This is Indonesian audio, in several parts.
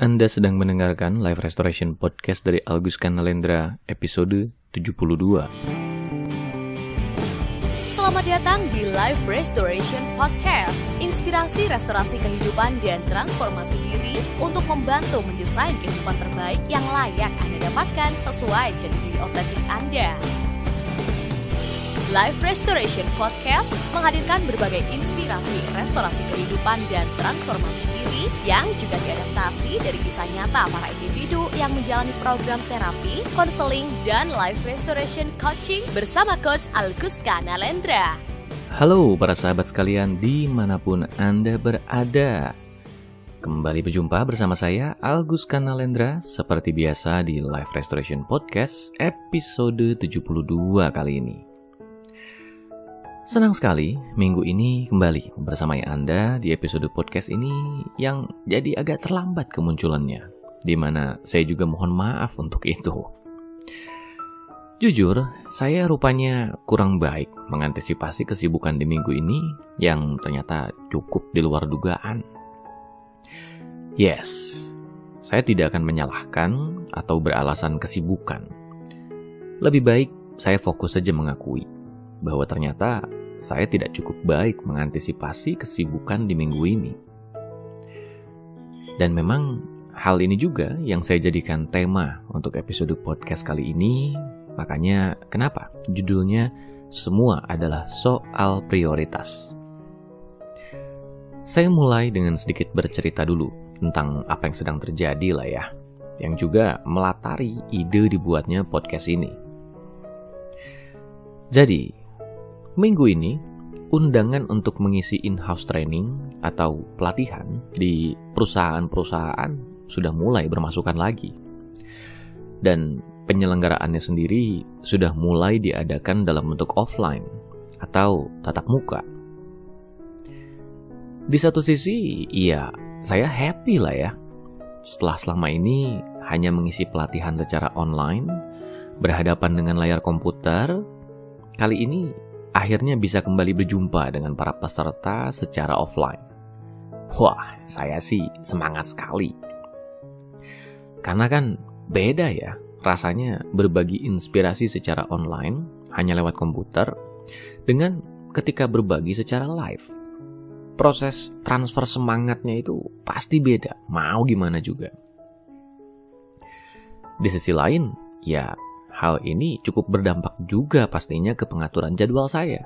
Anda sedang mendengarkan Live Restoration Podcast dari Algus Kanalendra, episode 72. Selamat datang di Live Restoration Podcast. Inspirasi restorasi kehidupan dan transformasi diri untuk membantu mendesain kehidupan terbaik yang layak Anda dapatkan sesuai jati diri otentik Anda. Live Restoration Podcast menghadirkan berbagai inspirasi restorasi kehidupan dan transformasi diri yang juga diadaptasi dari kisah nyata para individu yang menjalani program terapi, konseling, dan live restoration coaching bersama Coach Algus Kanalendra. Halo para sahabat sekalian dimanapun Anda berada. Kembali berjumpa bersama saya Algus Kanalendra seperti biasa di Live Restoration Podcast episode 72 kali ini. Senang sekali minggu ini kembali bersama Anda di episode podcast ini yang jadi agak terlambat kemunculannya, di mana saya juga mohon maaf untuk itu. Jujur, saya rupanya kurang baik mengantisipasi kesibukan di minggu ini yang ternyata cukup di luar dugaan. Yes, saya tidak akan menyalahkan atau beralasan kesibukan. Lebih baik saya fokus saja mengakui bahwa ternyata saya tidak cukup baik mengantisipasi kesibukan di minggu ini. Dan memang hal ini juga yang saya jadikan tema untuk episode podcast kali ini. Makanya kenapa judulnya semua adalah soal prioritas. Saya mulai dengan sedikit bercerita dulu tentang apa yang sedang terjadi lah ya, yang juga melatari ide dibuatnya podcast ini. Jadi, minggu ini, undangan untuk mengisi in-house training atau pelatihan di perusahaan-perusahaan sudah mulai bermasukan lagi. Dan penyelenggaraannya sendiri sudah mulai diadakan dalam bentuk offline atau tatap muka. Di satu sisi, iya, saya happy lah ya. Setelah selama ini hanya mengisi pelatihan secara online, berhadapan dengan layar komputer, kali ini akhirnya bisa kembali berjumpa dengan para peserta secara offline. Wah, saya sih semangat sekali. Karena kan beda ya rasanya berbagi inspirasi secara online hanya lewat komputer dengan ketika berbagi secara live. Proses transfer semangatnya itu pasti beda, mau gimana juga. Di sisi lain, ya hal ini cukup berdampak juga pastinya ke pengaturan jadwal saya.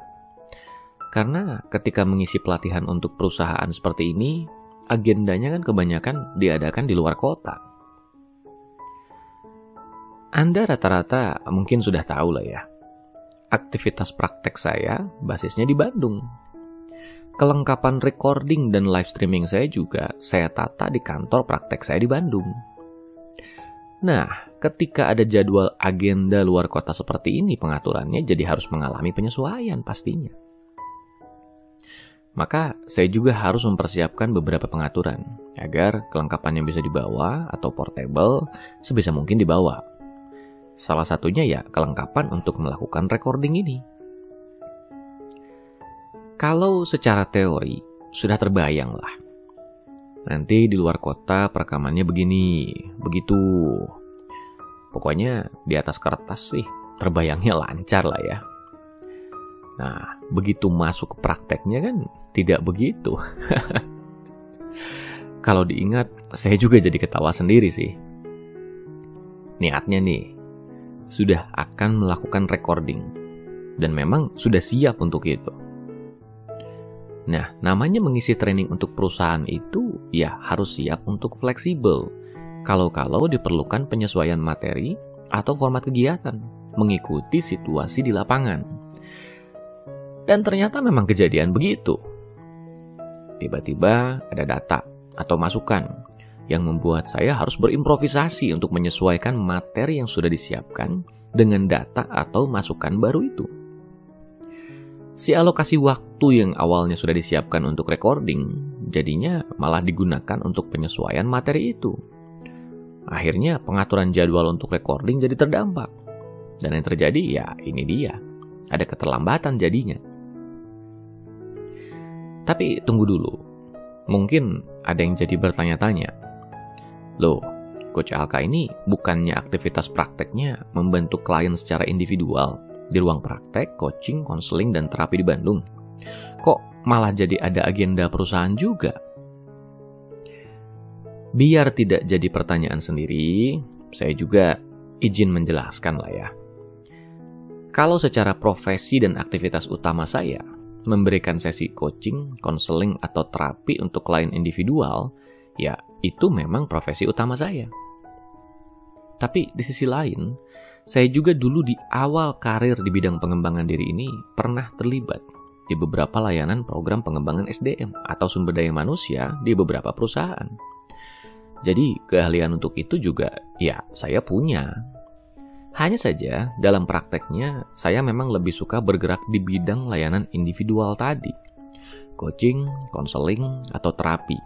Karena ketika mengisi pelatihan untuk perusahaan seperti ini, agendanya kan kebanyakan diadakan di luar kota. Anda rata-rata mungkin sudah tahu lah ya, aktivitas praktek saya basisnya di Bandung. Kelengkapan recording dan live streaming saya juga saya tata di kantor praktek saya di Bandung. Nah, ketika ada jadwal agenda luar kota seperti ini, pengaturannya jadi harus mengalami penyesuaian pastinya. Maka saya juga harus mempersiapkan beberapa pengaturan agar kelengkapan yang bisa dibawa atau portable sebisa mungkin dibawa. Salah satunya ya kelengkapan untuk melakukan recording ini. Kalau secara teori sudah terbayang lah. Nanti di luar kota perekamannya begini, begitu. Pokoknya di atas kertas sih terbayangnya lancar lah ya. Nah, begitu masuk ke prakteknya kan tidak begitu. Kalau diingat, saya juga jadi ketawa sendiri sih. Niatnya nih, sudah akan melakukan recording. Dan memang sudah siap untuk itu. Nah, namanya mengisi training untuk perusahaan itu ya harus siap untuk fleksibel. Kalau diperlukan penyesuaian materi atau format kegiatan mengikuti situasi di lapangan. Dan ternyata memang kejadian begitu. Tiba-tiba ada data atau masukan yang membuat saya harus berimprovisasi untuk menyesuaikan materi yang sudah disiapkan dengan data atau masukan baru itu. Si alokasi waktu yang awalnya sudah disiapkan untuk recording, jadinya malah digunakan untuk penyesuaian materi itu. Akhirnya pengaturan jadwal untuk recording jadi terdampak. Dan yang terjadi ya ini dia, ada keterlambatan jadinya. Tapi tunggu dulu, mungkin ada yang jadi bertanya-tanya. Loh, Coach Alka ini bukannya aktivitas prakteknya membantu klien secara individual di ruang praktek, coaching, konseling, dan terapi di Bandung. Kok malah jadi ada agenda perusahaan juga? Biar tidak jadi pertanyaan sendiri, saya juga izin menjelaskan lah ya. Kalau secara profesi dan aktivitas utama saya memberikan sesi coaching, konseling, atau terapi untuk klien individual, ya itu memang profesi utama saya. Tapi di sisi lain, saya juga dulu di awal karir di bidang pengembangan diri ini pernah terlibat di beberapa layanan program pengembangan SDM atau sumber daya manusia di beberapa perusahaan. Jadi keahlian untuk itu juga ya saya punya. Hanya saja dalam prakteknya saya memang lebih suka bergerak di bidang layanan individual tadi. Coaching, konseling, atau terapi.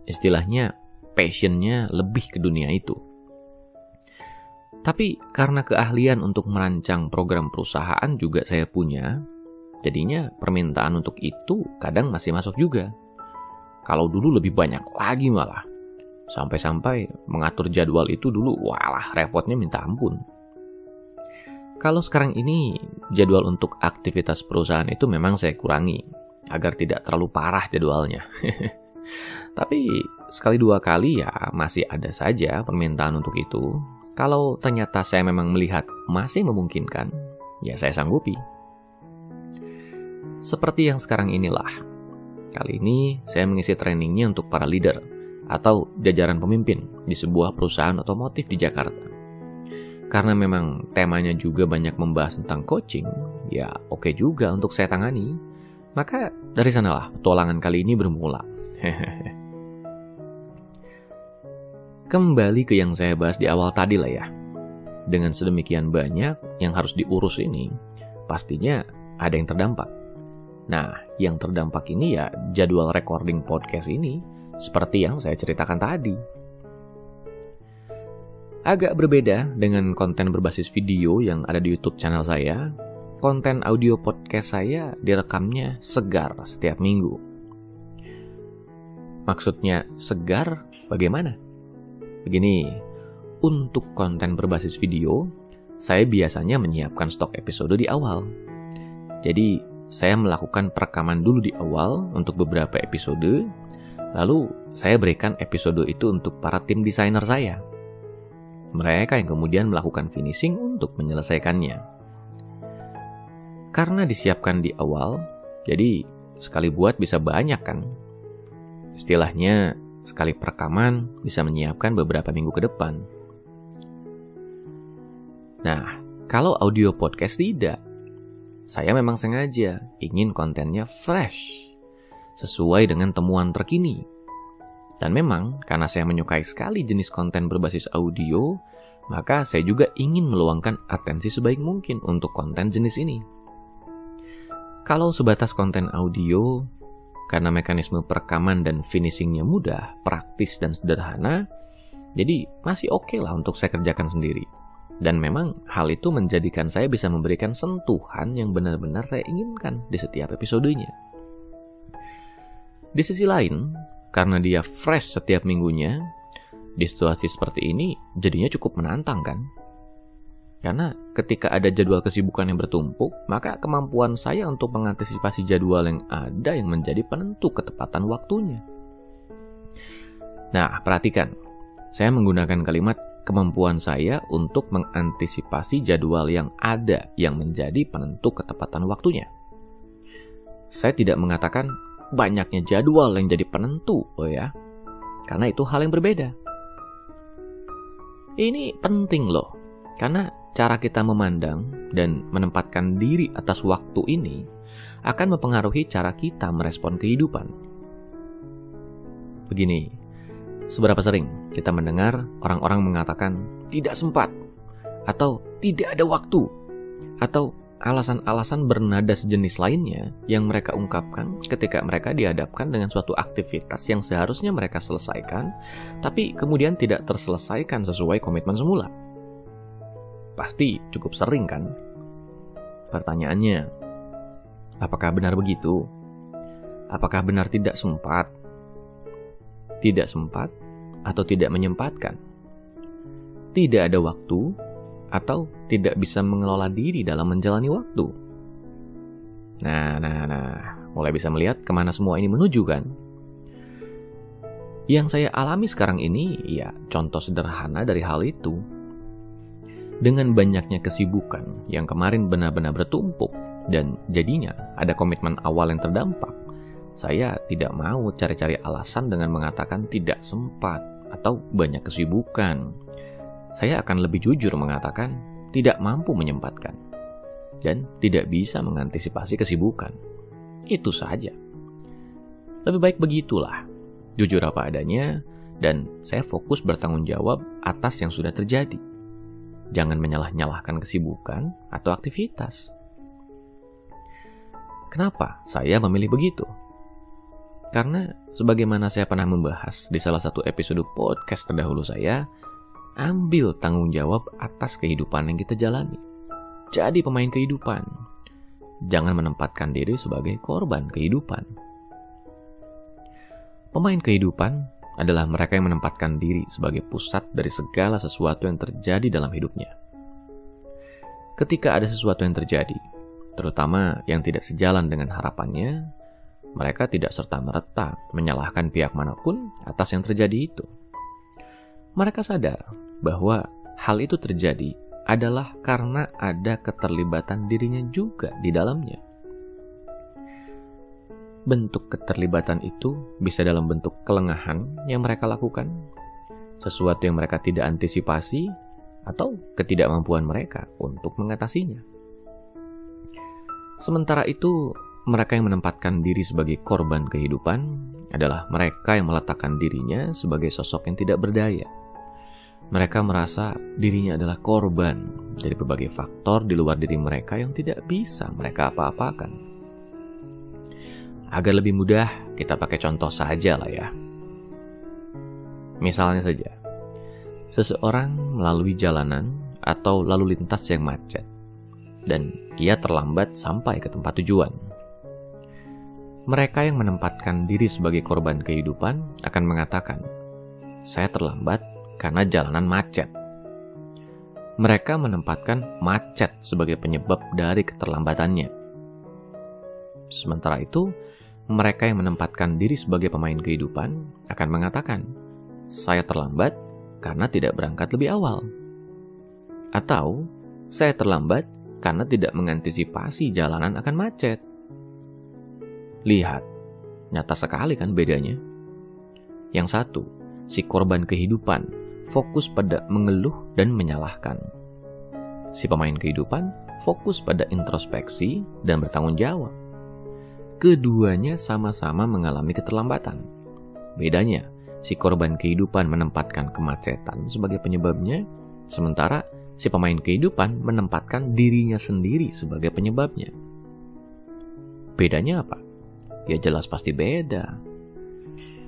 Istilahnya passionnya lebih ke dunia itu. Tapi karena keahlian untuk merancang program perusahaan juga saya punya, jadinya permintaan untuk itu kadang masih masuk juga. Kalau dulu lebih banyak lagi malah. Sampai-sampai mengatur jadwal itu dulu, walah repotnya minta ampun. Kalau sekarang ini, jadwal untuk aktivitas perusahaan itu memang saya kurangi, agar tidak terlalu parah jadwalnya. Tapi sekali dua kali ya masih ada saja permintaan untuk itu. Kalau ternyata saya memang melihat masih memungkinkan, ya saya sanggupi. Seperti yang sekarang inilah. Kali ini saya mengisi trainingnya untuk para leader atau jajaran pemimpin di sebuah perusahaan otomotif di Jakarta. Karena memang temanya juga banyak membahas tentang coaching, ya oke juga untuk saya tangani. Maka dari sanalah petualangan kali ini bermula. Kembali ke yang saya bahas di awal tadi lah ya. Dengan sedemikian banyak yang harus diurus ini, pastinya ada yang terdampak. Nah, yang terdampak ini ya jadwal recording podcast ini, seperti yang saya ceritakan tadi. Agak berbeda dengan konten berbasis video yang ada di YouTube channel saya, konten audio podcast saya direkamnya segar setiap minggu. Maksudnya segar bagaimana? Begini, untuk konten berbasis video, saya biasanya menyiapkan stok episode di awal. Jadi, saya melakukan perekaman dulu di awal untuk beberapa episode, lalu saya berikan episode itu untuk para tim desainer saya. Mereka yang kemudian melakukan finishing untuk menyelesaikannya. Karena disiapkan di awal, jadi sekali buat bisa banyak kan? Istilahnya, sekali perekaman bisa menyiapkan beberapa minggu ke depan. Nah, kalau audio podcast tidak. Saya memang sengaja ingin kontennya fresh, sesuai dengan temuan terkini. Dan memang karena saya menyukai sekali jenis konten berbasis audio, maka saya juga ingin meluangkan atensi sebaik mungkin untuk konten jenis ini. Kalau sebatas konten audio, karena mekanisme perekaman dan finishingnya mudah, praktis, dan sederhana, jadi masih oke lah untuk saya kerjakan sendiri. Dan memang hal itu menjadikan saya bisa memberikan sentuhan yang benar-benar saya inginkan di setiap episodenya. Di sisi lain, karena dia fresh setiap minggunya, di situasi seperti ini jadinya cukup menantang kan? Karena ketika ada jadwal kesibukan yang bertumpuk, maka kemampuan saya untuk mengantisipasi jadwal yang ada yang menjadi penentu ketepatan waktunya. Nah, perhatikan. Saya menggunakan kalimat kemampuan saya untuk mengantisipasi jadwal yang ada yang menjadi penentu ketepatan waktunya. Saya tidak mengatakan banyaknya jadwal yang jadi penentu, karena itu hal yang berbeda. Ini penting loh, karena cara kita memandang dan menempatkan diri atas waktu ini akan mempengaruhi cara kita merespon kehidupan. Begini, seberapa sering kita mendengar orang-orang mengatakan tidak sempat, atau tidak ada waktu, atau alasan-alasan bernada sejenis lainnya yang mereka ungkapkan ketika mereka dihadapkan dengan suatu aktivitas yang seharusnya mereka selesaikan, tapi kemudian tidak terselesaikan sesuai komitmen semula. Pasti cukup sering kan? Pertanyaannya, apakah benar begitu? Apakah benar tidak sempat? Tidak sempat atau tidak menyempatkan. Tidak ada waktu atau tidak bisa mengelola diri dalam menjalani waktu. Nah, mulai bisa melihat kemana semua ini menuju kan? Yang saya alami sekarang ini, ya contoh sederhana dari hal itu. Dengan banyaknya kesibukan yang kemarin benar-benar bertumpuk, dan jadinya ada komitmen awal yang terdampak, saya tidak mau cari-cari alasan dengan mengatakan tidak sempat atau banyak kesibukan. Saya akan lebih jujur mengatakan tidak mampu menyempatkan dan tidak bisa mengantisipasi kesibukan. Itu saja. Lebih baik begitulah, jujur apa adanya, dan saya fokus bertanggung jawab atas yang sudah terjadi. Jangan menyalah-nyalahkan kesibukan atau aktivitas. Kenapa saya memilih begitu? Karena sebagaimana saya pernah membahas di salah satu episode podcast terdahulu saya, ambil tanggung jawab atas kehidupan yang kita jalani. Jadi pemain kehidupan. Jangan menempatkan diri sebagai korban kehidupan. Pemain kehidupan adalah mereka yang menempatkan diri sebagai pusat dari segala sesuatu yang terjadi dalam hidupnya. Ketika ada sesuatu yang terjadi, terutama yang tidak sejalan dengan harapannya, mereka tidak serta-merta menyalahkan pihak manapun atas yang terjadi itu. Mereka sadar bahwa hal itu terjadi adalah karena ada keterlibatan dirinya juga di dalamnya. Bentuk keterlibatan itu bisa dalam bentuk kelengahan yang mereka lakukan, sesuatu yang mereka tidak antisipasi, atau ketidakmampuan mereka untuk mengatasinya. Sementara itu, mereka yang menempatkan diri sebagai korban kehidupan adalah mereka yang meletakkan dirinya sebagai sosok yang tidak berdaya. Mereka merasa dirinya adalah korban dari berbagai faktor di luar diri mereka yang tidak bisa mereka apa-apakan. Agar lebih mudah, kita pakai contoh saja lah ya. Misalnya saja, seseorang melalui jalanan atau lalu lintas yang macet, dan ia terlambat sampai ke tempat tujuan. Mereka yang menempatkan diri sebagai korban kehidupan akan mengatakan, saya terlambat karena jalanan macet. Mereka menempatkan macet sebagai penyebab dari keterlambatannya. Sementara itu, mereka yang menempatkan diri sebagai pemain kehidupan akan mengatakan, saya terlambat karena tidak berangkat lebih awal. Atau, saya terlambat karena tidak mengantisipasi jalanan akan macet. Lihat, nyata sekali kan bedanya. Yang satu, si korban kehidupan fokus pada mengeluh dan menyalahkan. Si pemain kehidupan fokus pada introspeksi dan bertanggung jawab. Keduanya sama-sama mengalami keterlambatan. Bedanya, si korban kehidupan menempatkan kemacetan sebagai penyebabnya, sementara si pemain kehidupan menempatkan dirinya sendiri sebagai penyebabnya. Bedanya apa? Ya jelas pasti beda.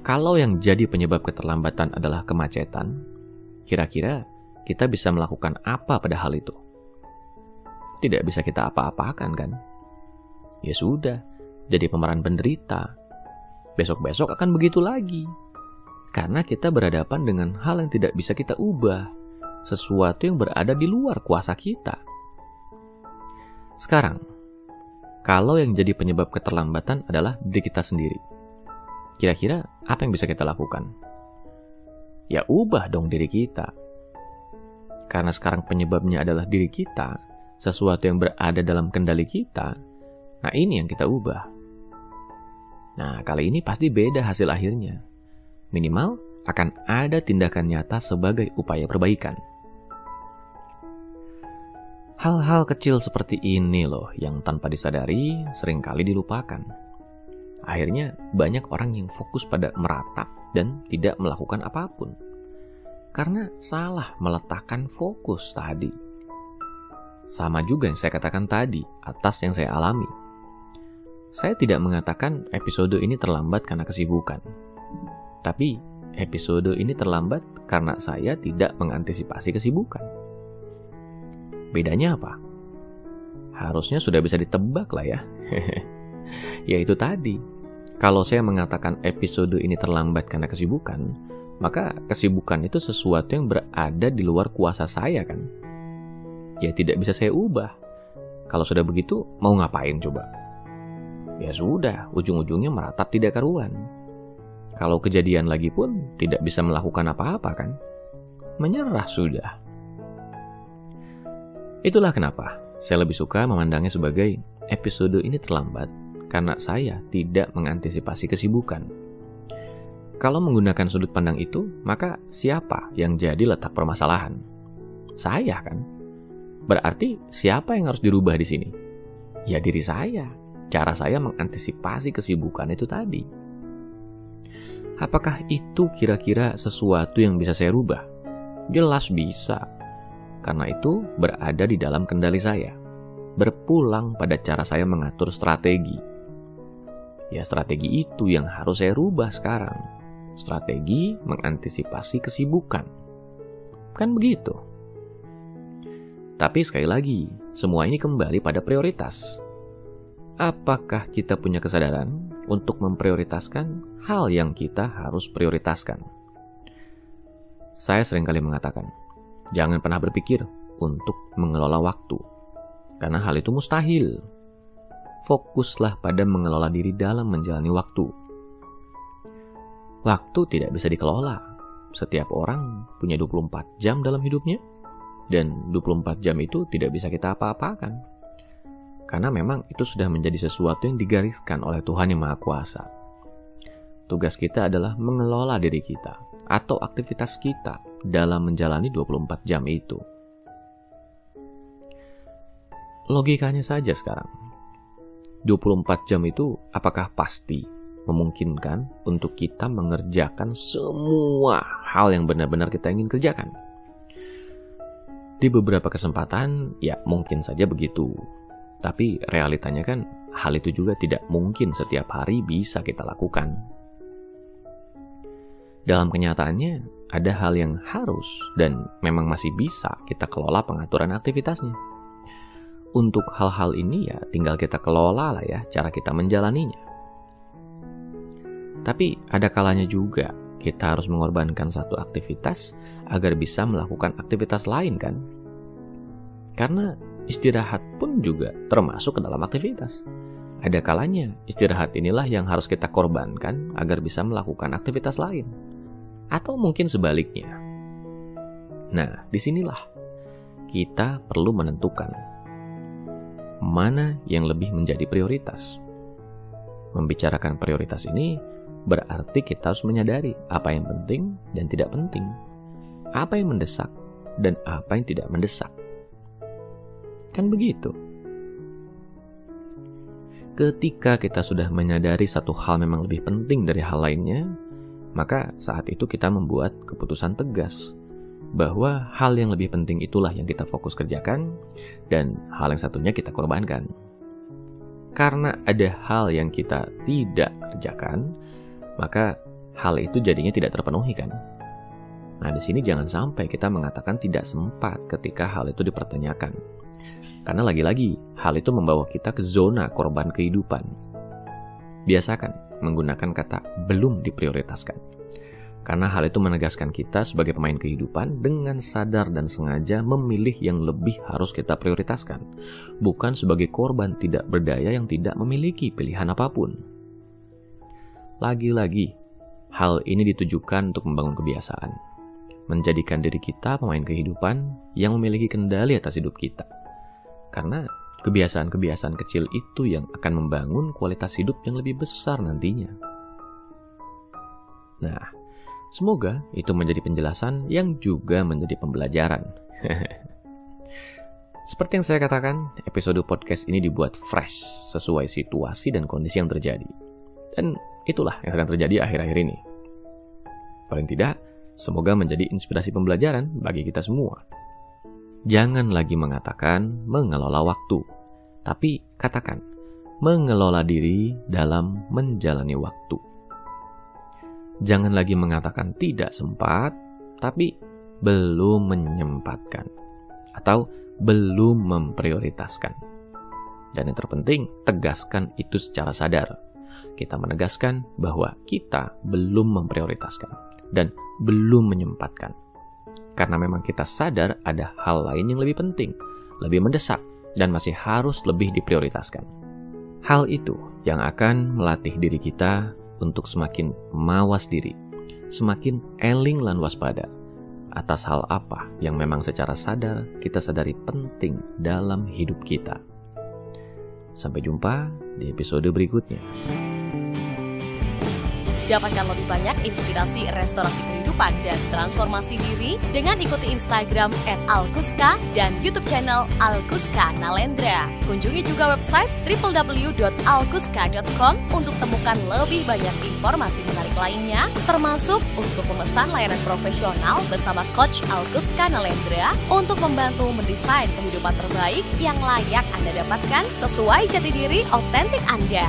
Kalau yang jadi penyebab keterlambatan adalah kemacetan, kira-kira kita bisa melakukan apa pada hal itu? Tidak bisa kita apa-apakan kan? Ya sudah, jadi pemeran penderita. Besok-besok akan begitu lagi. Karena kita berhadapan dengan hal yang tidak bisa kita ubah, sesuatu yang berada di luar kuasa kita. Sekarang, kalau yang jadi penyebab keterlambatan adalah diri kita sendiri, kira-kira apa yang bisa kita lakukan? Ya ubah dong diri kita. Karena sekarang penyebabnya adalah diri kita, sesuatu yang berada dalam kendali kita. Nah ini yang kita ubah. Nah kali ini pasti beda hasil akhirnya. Minimal akan ada tindakan nyata sebagai upaya perbaikan. Hal-hal kecil seperti ini loh yang tanpa disadari seringkali dilupakan. Akhirnya banyak orang yang fokus pada meratap dan tidak melakukan apapun. Karena salah meletakkan fokus tadi. Sama juga yang saya katakan tadi atas yang saya alami. Saya tidak mengatakan episode ini terlambat karena kesibukan. Tapi episode ini terlambat karena saya tidak mengantisipasi kesibukan. Bedanya apa? Harusnya sudah bisa ditebak lah ya. Yaitu tadi, kalau saya mengatakan episode ini terlambat karena kesibukan, maka kesibukan itu sesuatu yang berada di luar kuasa saya kan. Ya tidak bisa saya ubah. Kalau sudah begitu, mau ngapain coba? Ya sudah, ujung-ujungnya meratap tidak karuan. Kalau kejadian lagi pun tidak bisa melakukan apa-apa kan? Menyerah sudah. Itulah kenapa saya lebih suka memandangnya sebagai episode ini terlambat karena saya tidak mengantisipasi kesibukan. Kalau menggunakan sudut pandang itu, maka siapa yang jadi letak permasalahan? Saya kan? Berarti siapa yang harus dirubah di sini? Ya diri saya. Cara saya mengantisipasi kesibukan itu tadi. Apakah itu kira-kira sesuatu yang bisa saya rubah? Jelas bisa. Karena itu berada di dalam kendali saya. Berpulang pada cara saya mengatur strategi. Ya strategi itu yang harus saya rubah sekarang. Strategi mengantisipasi kesibukan. Kan begitu. Tapi sekali lagi, semua ini kembali pada prioritas. Apakah kita punya kesadaran untuk memprioritaskan hal yang kita harus prioritaskan? Saya seringkali mengatakan, jangan pernah berpikir untuk mengelola waktu, karena hal itu mustahil. Fokuslah pada mengelola diri dalam menjalani waktu. Waktu tidak bisa dikelola. Setiap orang punya 24 jam dalam hidupnya, dan 24 jam itu tidak bisa kita apa-apakan. Karena memang itu sudah menjadi sesuatu yang digariskan oleh Tuhan Yang Maha Kuasa. Tugas kita adalah mengelola diri kita atau aktivitas kita dalam menjalani 24 jam itu. Logikanya saja sekarang. 24 jam itu apakah pasti memungkinkan untuk kita mengerjakan semua hal yang benar-benar kita ingin kerjakan? Di beberapa kesempatan, ya mungkin saja begitu. Tapi realitanya kan hal itu juga tidak mungkin setiap hari bisa kita lakukan. Dalam kenyataannya, ada hal yang harus dan memang masih bisa kita kelola pengaturan aktivitasnya. Untuk hal-hal ini ya tinggal kita kelola lah ya cara kita menjalaninya. Tapi ada kalanya juga kita harus mengorbankan satu aktivitas agar bisa melakukan aktivitas lain kan? Karena istirahat pun juga termasuk ke dalam aktivitas. Ada kalanya istirahat inilah yang harus kita korbankan agar bisa melakukan aktivitas lain. Atau mungkin sebaliknya. Nah, disinilah kita perlu menentukan mana yang lebih menjadi prioritas. Membicarakan prioritas ini berarti kita harus menyadari apa yang penting dan tidak penting, apa yang mendesak dan apa yang tidak mendesak. Kan begitu. Ketika kita sudah menyadari satu hal memang lebih penting dari hal lainnya, maka saat itu kita membuat keputusan tegas bahwa hal yang lebih penting itulah yang kita fokus kerjakan dan hal yang satunya kita korbankan. Karena ada hal yang kita tidak kerjakan, maka hal itu jadinya tidak terpenuhi kan. Nah, di sini jangan sampai kita mengatakan tidak sempat ketika hal itu dipertanyakan. Karena lagi-lagi, hal itu membawa kita ke zona korban kehidupan. Biasakan menggunakan kata belum diprioritaskan. Karena hal itu menegaskan kita sebagai pemain kehidupan dengan sadar dan sengaja memilih yang lebih harus kita prioritaskan. Bukan sebagai korban tidak berdaya yang tidak memiliki pilihan apapun. Lagi-lagi, hal ini ditujukan untuk membangun kebiasaan. Menjadikan diri kita pemain kehidupan yang memiliki kendali atas hidup kita. Karena kebiasaan-kebiasaan kecil itu yang akan membangun kualitas hidup yang lebih besar nantinya. Nah, semoga itu menjadi penjelasan yang juga menjadi pembelajaran. Seperti yang saya katakan, episode podcast ini dibuat fresh sesuai situasi dan kondisi yang terjadi. Dan itulah yang sedang terjadi akhir-akhir ini. Paling tidak, semoga menjadi inspirasi pembelajaran bagi kita semua. Jangan lagi mengatakan mengelola waktu, tapi katakan mengelola diri dalam menjalani waktu. Jangan lagi mengatakan tidak sempat, tapi belum menyempatkan atau belum memprioritaskan. Dan yang terpenting, tegaskan itu secara sadar. Kita menegaskan bahwa kita belum memprioritaskan dan belum menyempatkan. Karena memang kita sadar ada hal lain yang lebih penting, lebih mendesak, dan masih harus lebih diprioritaskan. Hal itu yang akan melatih diri kita untuk semakin mawas diri, semakin eling lan waspada atas hal apa yang memang secara sadar kita sadari penting dalam hidup kita. Sampai jumpa di episode berikutnya. Dapatkan lebih banyak inspirasi restorasi kehidupan dan transformasi diri dengan ikuti Instagram @alkuska dan YouTube channel Alkuska Nalendra. Kunjungi juga website www.alkuska.com untuk temukan lebih banyak informasi menarik lainnya, termasuk untuk memesan layanan profesional bersama Coach Alkuska Nalendra untuk membantu mendesain kehidupan terbaik yang layak Anda dapatkan sesuai jati diri otentik Anda.